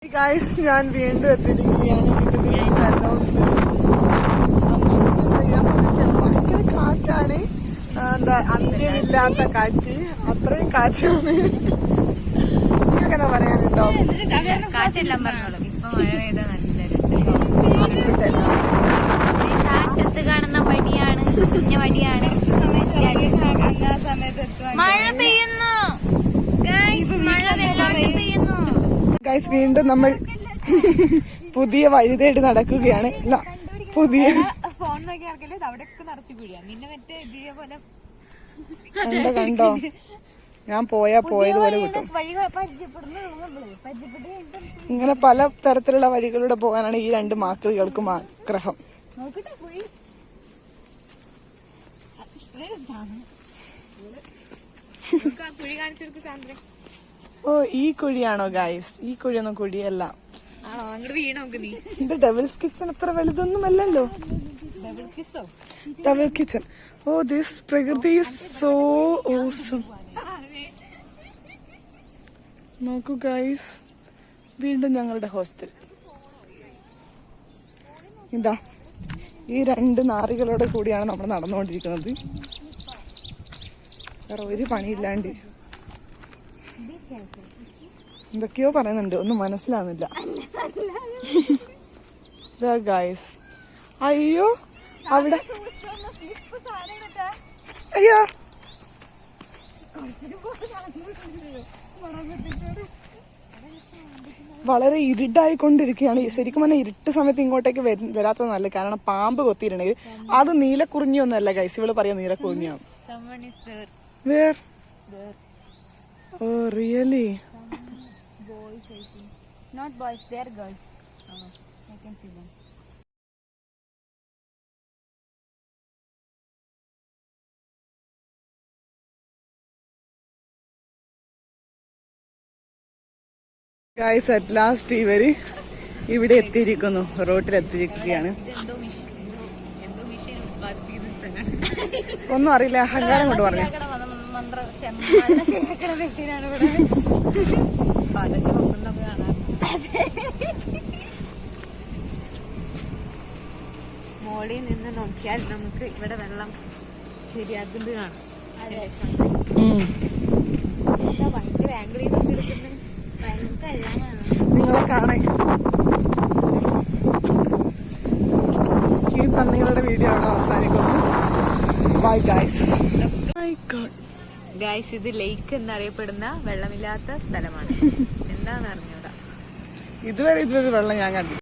Guys, ഞാൻ വീണ്ടും എത്തിയിരിക്കുകയാണ്. ഭയങ്കര കാറ്റാണ്, എന്താ അന്ത്യമില്ലാത്ത കാറ്റ്, അത്രയും കാറ്റാണ്. അങ്ങനെ പറയാനുണ്ടോ? കാറ്റെല്ലാം പറഞ്ഞോളും. ഇപ്പൊ മഴ പെയ്ത നല്ല കാണുന്ന വഴിയാണ്, കുഞ്ഞ വഴിയാണ്. മഴ പെയ്യുന്നു മഴ പെയ്യുന്നു. ഗൈസ്, വീണ്ടും നമ്മൾ പുതിയ വഴി തേടി നടക്കുകയാണ്. അല്ല, പുതിയ ഫോൺ നോക്കി ഇറക്കല്ലേ, അവിടെയൊക്കെ നിറച്ചു കുഴിയാ. പിന്നെ മറ്റേ ഇതേപോലെ കണ്ടോ, ഞാൻ പോയതുപോലെ കിട്ടും. ഇങ്ങനെ പല തരത്തിലുള്ള വഴികളിലൂടെ പോകാനാണ് ഈ രണ്ട് മാക്രികൾക്കും ആഗ്രഹം. ഓ, ഈ കുഴിയാണോ ഗൈസ്? ഈ കുഴിയൊന്നും കുഴിയല്ല. ഇത് ഡബിൾസ് കിച്ചൺ അത്ര വലുതൊന്നുമല്ലല്ലോ. Double kitchen. ഓ, ദിസ് പ്രകൃതി ഈസ് സോ ഓസം. നോക്കൂ ഗൈസ്, വീണ്ടും ഞങ്ങളുടെ ഹോസ്റ്റൽ. ഇതാ, ഈ രണ്ട് നാറികളോട് കൂടിയാണ് നമ്മൾ നടന്നുകൊണ്ടിരിക്കുന്നത്. വേറെ ഒരു പണിയില്ലാണ്ട്. എന്തൊക്കെയോ പറയുന്നുണ്ട്, ഒന്നും മനസ്സിലാവുന്നില്ല. ഗൈസ്, അയ്യോ അവിടെ, അയ്യോ വളരെ ഇരുട്ടായിക്കൊണ്ടിരിക്കുകയാണ്. ശരിക്കും പറഞ്ഞാൽ ഇരുട്ട് സമയത്ത് ഇങ്ങോട്ടേക്ക് വരാത്തത് നല്ലത്. കാരണം പാമ്പ് കൊത്തിയിട്ടുണ്ടെങ്കിൽ അത് നീലക്കുറിഞ്ഞൊന്നും അല്ല ഗൈസ്, ഇവള് പറയാ നീലക്കുറിഞ്ഞാണ്. Where? Oh, really? Not boys, they are girls. I can see them. Guys, at last ഇവര് ഇവിടെ എത്തിയിരിക്കുന്നു, റോട്ടിൽ എത്തിയിരിക്കുകയാണ്. ഒന്നും അറിയില്ല, അഹങ്കാരം കൊണ്ട് പറഞ്ഞു. മോളിൽ നിന്ന് നോക്കിയാൽ നമുക്ക് ഇവിടെ വെള്ളം ശരിയാക്കുന്നത് കാണാം. ഭയങ്കര ആംഗിളിൽ നോക്കി എടുക്കുന്നത് ഭയങ്കര നിങ്ങളെ കാണാൻ. ഈ പന്നികളുടെ വീഡിയോ ആണ് അവസാനിക്കുന്നു. Bye guys. ഗൈസ്, ഇത് ലേക്ക് എന്നറിയപ്പെടുന്ന വെള്ളമില്ലാത്ത സ്ഥലമാണ്. എന്താന്ന് അറിഞ്ഞൂടാ. ഇതുവരെ ഇതിലൊരു വെള്ളം ഞാൻ കണ്ടു.